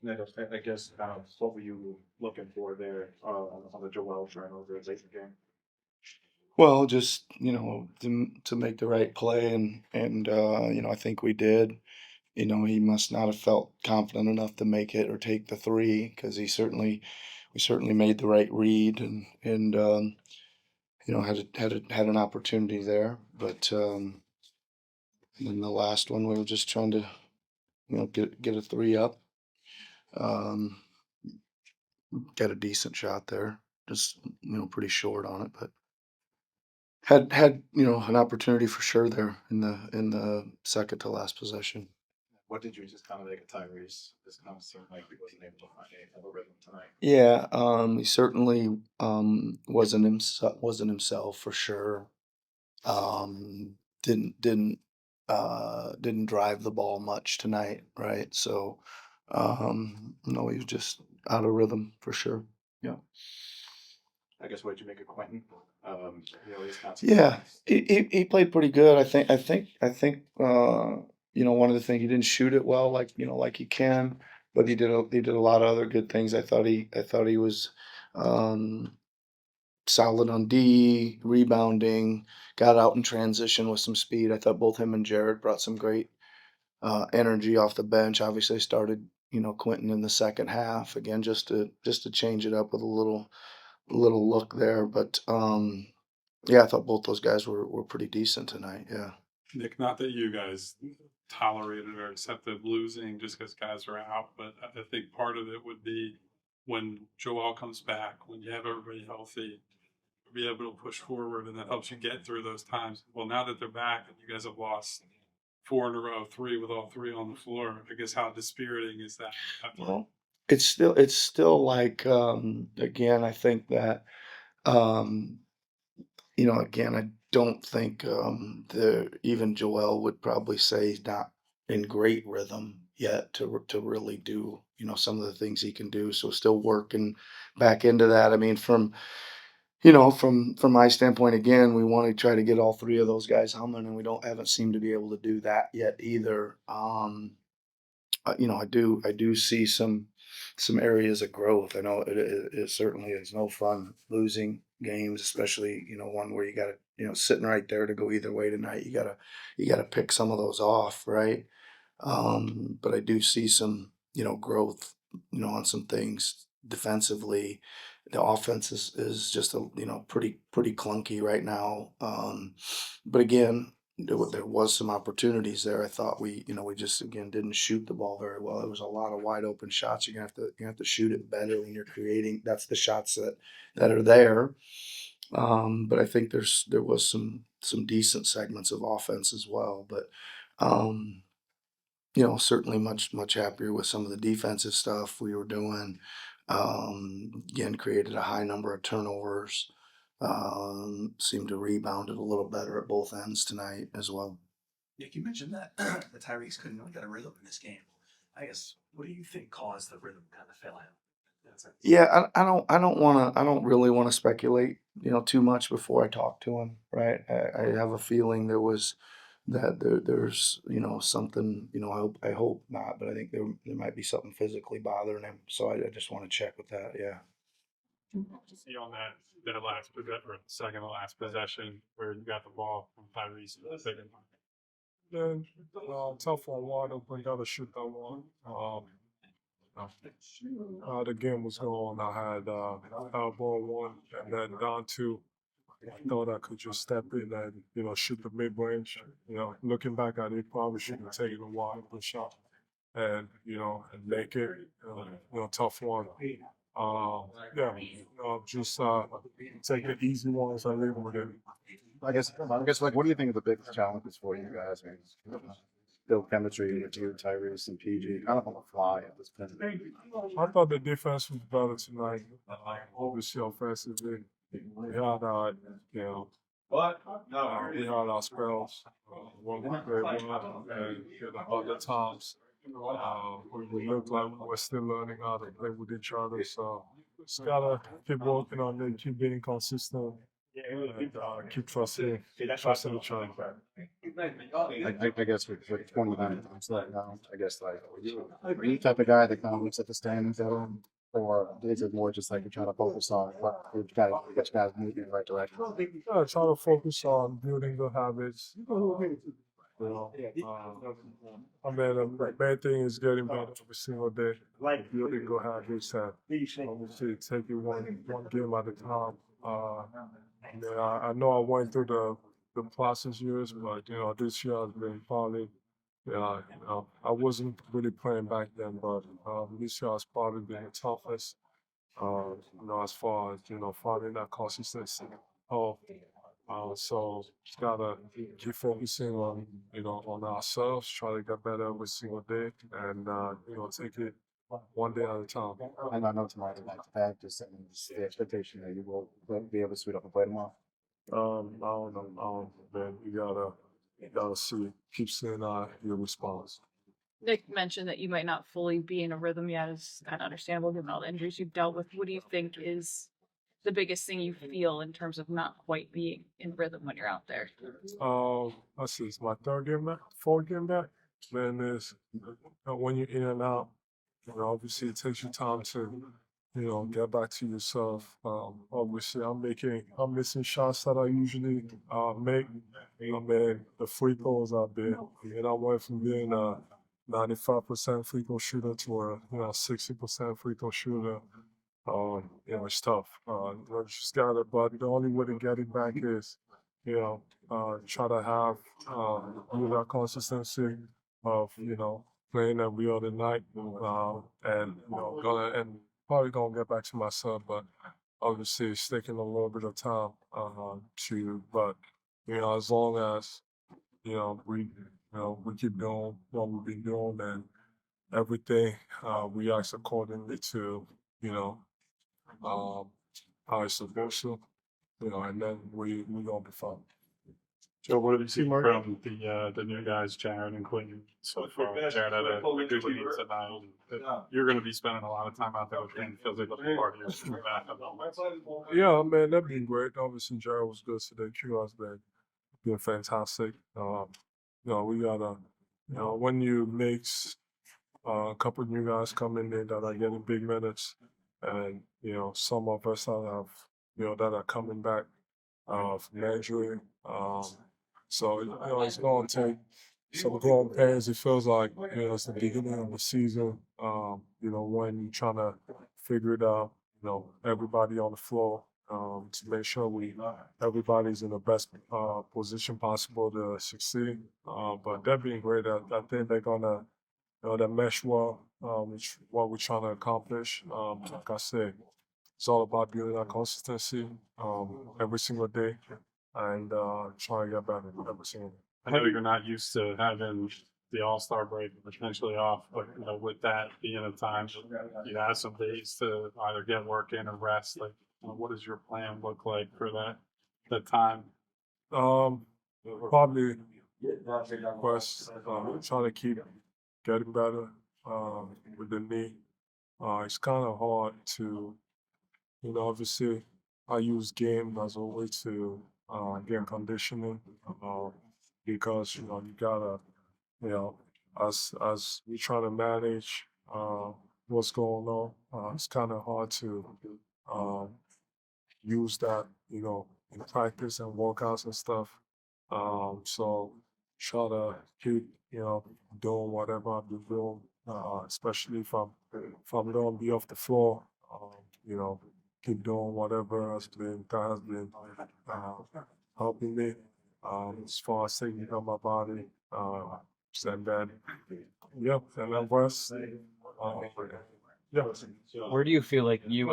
Nick, I guess what were you looking for there on the Joel turnover late in the game? Well, just to make the right play, and I think we did. He must not have felt confident enough to make it or take the three because we certainly made the right read and had an opportunity there. But in the last one, we were just trying to get a three up, um, get a decent shot there. Just pretty short on it, but had an opportunity for sure there in the second to last possession. What did you just kind of make of Tyrese? This kind of seemed like he wasn't able to find a rhythm tonight. Yeah, he certainly wasn't himself for sure. Um, didn't drive the ball much tonight, right? So, he was just out of rhythm for sure. Yeah. I guess what did you make of Quentin? He's Yeah, consistent. he played pretty good. I think one of the things he didn't shoot it well like he can, but he did a lot of other good things. I thought he was um solid on D, rebounding, got out in transition with some speed. I thought both him and Jared brought some great energy off the bench. Obviously started, Quentin in the second half again just to change it up with a little look there, but yeah, I thought both those guys were pretty decent tonight. Yeah. Nick, not that you guys tolerated or accepted losing just because guys are out, but I think part of it would be when Joel comes back, when you have everybody healthy, be able to push forward, and that helps you get through those times. Well, now that they're back and you guys have lost four in a row, three with all three on the floor, I guess how dispiriting is that? Well, it's still like again, I think that um again, I don't think the even Joel would probably say he's not in great rhythm yet to really do some of the things he can do. So still working back into that. I mean, from my standpoint, again, we want to try to get all three of those guys humming, and we don't haven't seemed to be able to do that yet either. I do see some areas of growth. I know it certainly is no fun losing games, especially one where you got to sitting right there to go either way tonight. You gotta pick some of those off, right? But I do see some growth on some things defensively. The offense is just pretty clunky right now. But again, there was some opportunities there. I thought we just again didn't shoot the ball very well. There was a lot of wide open shots. You have to shoot it better when you're creating. That's the shots that are there. But I think there was some decent segments of offense as well. But um, certainly much happier with some of the defensive stuff we were doing. Again, created a high number of turnovers. Seemed to rebound it a little better at both ends tonight as well. Nick, you mentioned that the Tyrese couldn't really get a rhythm in this game. I guess what do you think caused the rhythm kind of fail him? That's it. Yeah, I don't really want to speculate, too much before I talk to him, right? I have a feeling there's something, I hope not, but I think there might be something physically bothering him. So I just want to check with that. Yeah. See on that last possession, or second to last possession, where you got the ball from Tyrese in the second. Then tough on wide open, gotta shoot that one. The game was going. I had elbow one and then down two. I thought I could just step in and shoot the mid range. Looking back at it, probably should have taken a wide open shot and and make it. Tough one. Yeah, just take the easy ones and live with it. I guess, like, what do you think of the biggest challenges for you guys? I mean, build chemistry with you, Tyrese, and PG, kind of on the fly at this point. I thought the defense was better tonight. Obviously, offensively, we had we had our spells when we played well, and other times we looked like we were still learning how to play with each other. So just gotta keep working on it, keep being consistent, and keep trusting each other. I guess with 29 times that now, I guess like are you the type of guy that kind of looks at the standings at him, or is it more just like you're trying to focus on what you got to get you guys moving in the right direction? Yeah, try to focus on building good habits. You know, I mean, the main thing is getting better every single day. Building good habits and obviously take it one game at a time. Yeah, I know I went through the process years, but this year has been probably I wasn't really playing back then, but this year has probably been the toughest. As far as finding that consistency. Oh, so just gotta keep focusing on on ourselves, try to get better every single day, and take it one day at a time. And I know tomorrow's back to back, just setting the expectation that you will be able to suit up and play tomorrow. I don't know, man. You gotta see, keep seeing your response. Nick mentioned that you might not fully be in a rhythm yet. It's kind of understandable given all the injuries you've dealt with. What do you think is the biggest thing you feel in terms of not quite being in rhythm when you're out there? Let's see, it's my third game back, fourth game back. Man, is when you're in and out, obviously it takes you time to, get back to yourself. Obviously I'm missing shots that I usually make. Man, the free throws I've been, I went from being a 95% free throw shooter to a 60% free throw shooter. It's tough. Just gotta, but the only way to get it back is, try to have that consistency of, playing every other night, and probably gonna get back to myself, but obviously it's taking a little bit of time but as long as we keep doing what we've been doing and everything reacts accordingly to how it's supposed to, and then we gonna be fine. Joe, what have you seen from the new guys, Jared and Quinn, so far? Jared had a good game tonight. You're going to be spending a lot of time out there with him. Feels like a part of your backup. Yeah, man, that'd been great. Obviously, Jared was good today. Q has been fantastic. We gotta, when you mix a couple of new guys coming in that are getting big minutes, and some of us that have, that are coming back from injury. So it's going to take some growing pains. It feels like it's the beginning of the season. When you're trying to figure it out. Everybody on the floor to make sure everybody's in the best position possible to succeed. But that being great, I think they're gonna they mesh well, which what we're trying to accomplish. Like I said, it's all about building that consistency every single day and trying to get better every single day. I know you're not used to having the All-Star break potentially off, but with that being a time you have some days to either get work in or rest, like what does your plan look like for that time? Probably first try to keep getting better with the knee. It's kind of hard to, obviously I use game as a way to get conditioning because you gotta, as we try to manage what's going on, it's kind of hard to use that, in practice and workouts and stuff. So try to keep, doing whatever I've been doing, especially if I'm gonna be off the floor, keep doing whatever that has been helping me as far as taking care of my body. And then, and then rest. Yeah. Where do you feel like you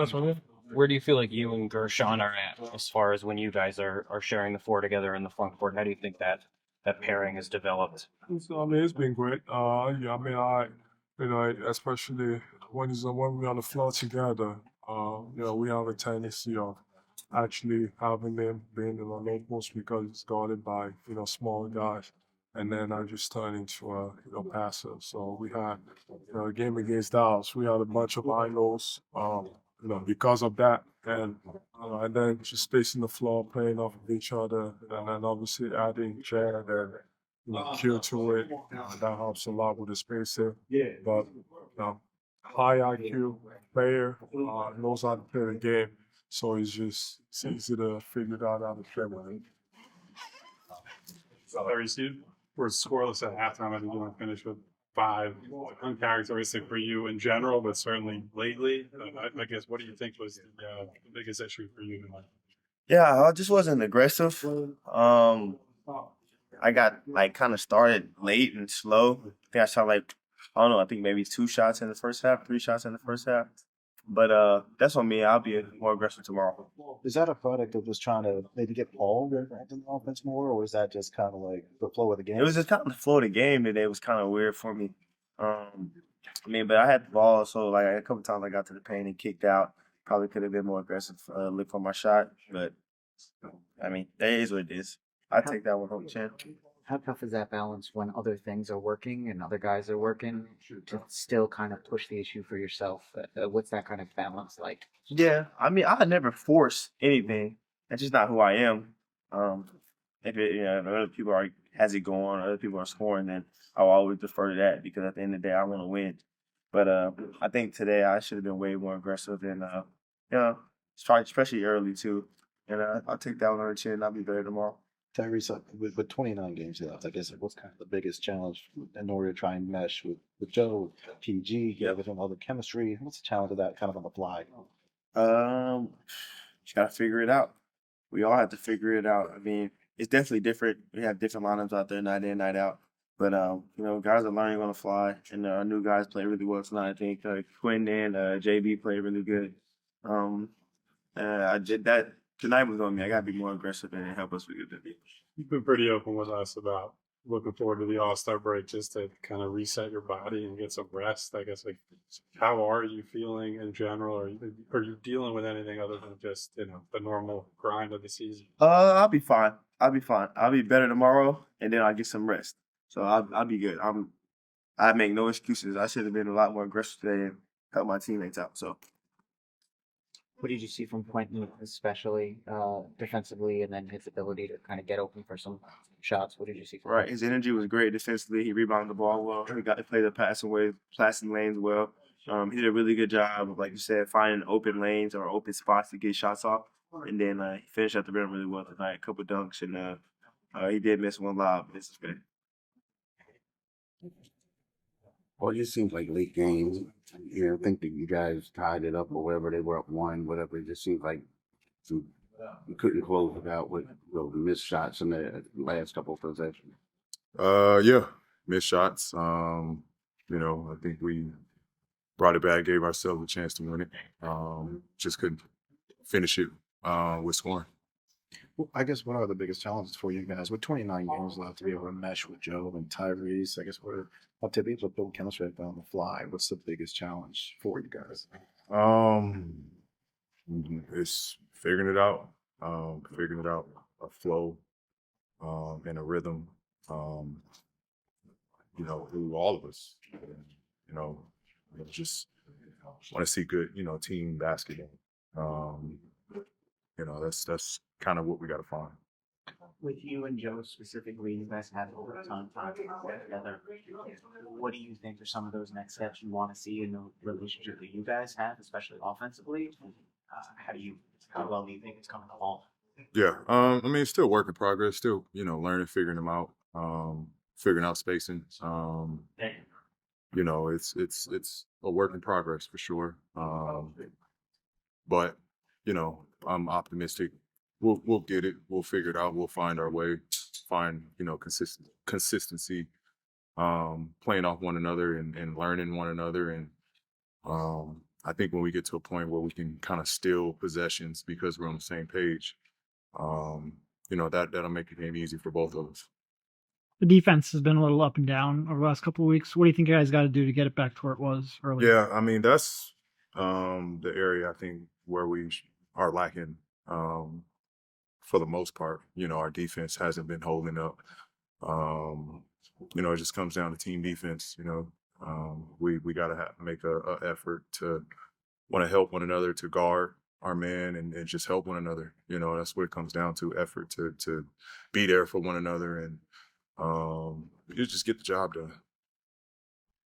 and Gershon are at as far as when you guys are sharing the floor together in the front court? How do you think that pairing has developed? So, it's been great. Especially when we're on the floor together, we have a tendency of actually having them being in the low post because it's guarded by, smaller guys. And then I just turned into a passer. So we had, a game against Dallas. We had a bunch of angles, because of that. And then just spacing the floor, playing off of each other. And then obviously adding Jared cue to it. That helps a lot with the spacing. But high IQ player knows how to play the game, so it's easy to figure out how to play with it. Tyrese, you were scoreless at halftime. I think you want to finish with 5. Uncharacteristic for you in general, but certainly lately. I guess, what do you think was the biggest issue for you tonight? Yeah, I just wasn't aggressive. I got like kind of started late and slow. I think I shot like, I don't know, I think maybe 2 shots in the first half, 3 shots in the first half. But that's on me. I'll be more aggressive tomorrow. Is that a product of just trying to maybe get Paul involved in the offense more, or is that just kind of like the flow of the game? It was just kind of the flow of the game today was kind of weird for me. But I had the ball, so like a couple times I got to the paint and kicked out. Probably could have been more aggressive, look for my shot, but I mean, that is what it is. I take that one on the chin. How tough is that balance when other things are working and other guys are working to still kind of push the issue for yourself? What's that kind of balance like? Yeah, I mean, I never force anything. That's just not who I am. If other people has it going, other people are scoring, then I'll always defer to that because at the end of the day, I want to win. But I think today I should have been way more aggressive and especially early too. And I'll take that one on the chin. I'll be better tomorrow. Tyrese, with 29 games left, I guess what's kind of the biggest challenge in order to try and mesh with Joe, PG, with him, all the chemistry? What's the challenge of that kind of on the fly? Just gotta figure it out. We all have to figure it out. I mean, it's definitely different. We have different lineups out there, night in, night out. But guys are learning on the fly, and our new guys play really well tonight. I think Quinn and JB played really good. I did that. Tonight was on me. I gotta be more aggressive and help us with it. You've been pretty open with us about looking forward to the All-Star break just to kind of reset your body and get some rest. I guess, like, how are you feeling in general? Are you dealing with anything other than just, the normal grind of the season? I'll be fine. I'll be better tomorrow, and then I'll get some rest. So I'll be good. I make no excuses. I should have been a lot more aggressive today and help my teammates out. So. What did you see from Quentin, especially defensively, and then his ability to kind of get open for some shots? What did you see from him? Right, his energy was great defensively. He rebounded the ball well. He got to play the passing lanes well. He did a really good job of, like you said, finding open lanes or open spots to get shots off. And then he finished at the rim really well tonight. A couple dunks, and he did miss one lob. This is good. Well, it just seems like late games. I think that you guys tied it up or whatever. They were up 1, whatever. It just seems like you couldn't close it out with missed shots in the last couple of possessions. Yeah, missed shots. I think we brought it back, gave ourselves a chance to win it. Just couldn't finish it with scoring. Well, I guess what are the biggest challenges for you guys with 29 games left to be able to mesh with Joe and Tyrese? I guess to be able to build chemistry on the fly. What's the biggest challenge for you guys? It's figuring it out, a flow, and a rhythm. Through all of us. Just want to see good, team basketball. That's kind of what we got to find. With you and Joe specifically, you guys have over a ton of time together. What do you think are some of those next steps you want to see in the relationship that you guys have, especially offensively? How well do you think it's coming along? Yeah, it's still work in progress. Still, learning, figuring them out, figuring out spacing. It's a work in progress for sure. But I'm optimistic. We'll get it. We'll figure it out. We'll find our way. Find consistency, playing off one another and learning one another. And I think when we get to a point where we can kind of steal possessions because we're on the same page, that'll make the game easy for both of us. The defense has been a little up and down over the last couple of weeks. What do you think you guys got to do to get it back to where it was earlier? Yeah, that's the area I think where we are lacking. For the most part, our defense hasn't been holding up. It just comes down to team defense. We got to make a effort to want to help one another, to guard our man and just help one another. That's what it comes down to, effort to be there for one another. And You just get the job done.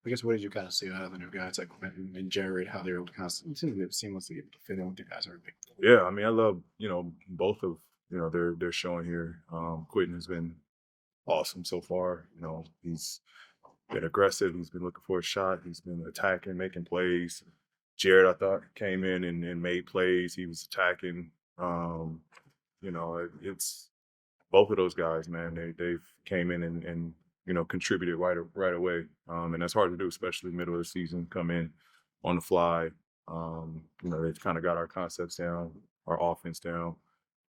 I guess what did you kind of see out of the new guys like Quentin and Jared, how they were able to kind of seamlessly able to fit in with you guys? Yeah, I mean, I love both of they're showing here. Quentin has been awesome so far. He's been aggressive. He's been looking for a shot. He's been attacking, making plays. Jared, I thought, came in and made plays. He was attacking. It's both of those guys, man. They've came in and contributed right away. And that's hard to do, especially middle of the season. Come in on the fly. They've kind of got our concepts down, our offense down.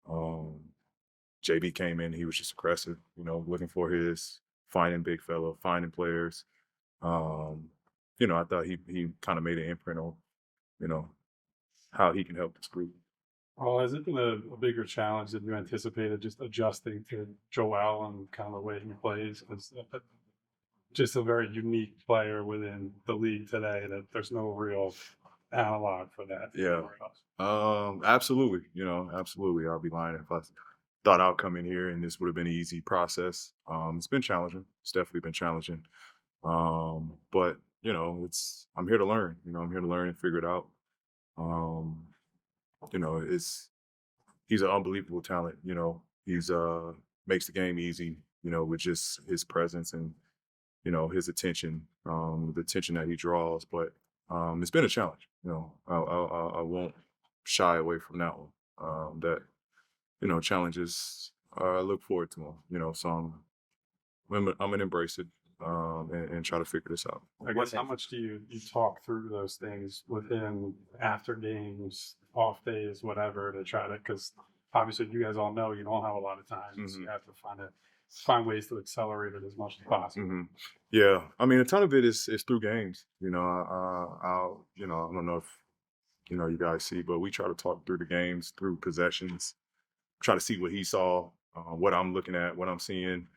JB came in, he was just aggressive, looking for finding big fella, finding players. I thought he kind of made an imprint on, how he can help this group. Well, has it been a bigger challenge than you anticipated, just adjusting to Joel and kind of the way he plays? Because just a very unique player within the league today that there's no real analog for that. Yeah. Absolutely. Absolutely. I'll be lying if I thought I'd come in here and this would have been an easy process. It's been challenging. It's definitely been challenging. But I'm here to learn. I'm here to learn and figure it out. He's an unbelievable talent. He's makes the game easy. With just his presence and his attention, the attention that he draws. But it's been a challenge. I won't shy away from that one. Challenges. I look forward to them. So I'm gonna embrace it and try to figure this out. I guess how much do you talk through those things within after games, off days, whatever, to try to, because obviously you guys all know you don't have a lot of time, so you have to find ways to accelerate it as much as possible. Yeah, I mean, a ton of it is through games. I don't know if you guys see, but we try to talk through the games, through possessions, try to see what he saw, what I'm looking at, what I'm seeing,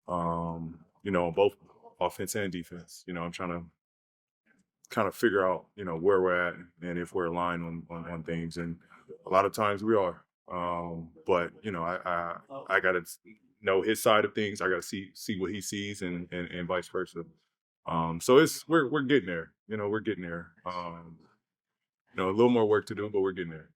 both offense and defense. I'm trying to kind of figure out, where we're at and if we're aligned on things. And a lot of times we are. But I gotta know his side of things. I gotta see what he sees and vice versa. So we're getting there. We're getting there. A little more work to do, but we're getting there.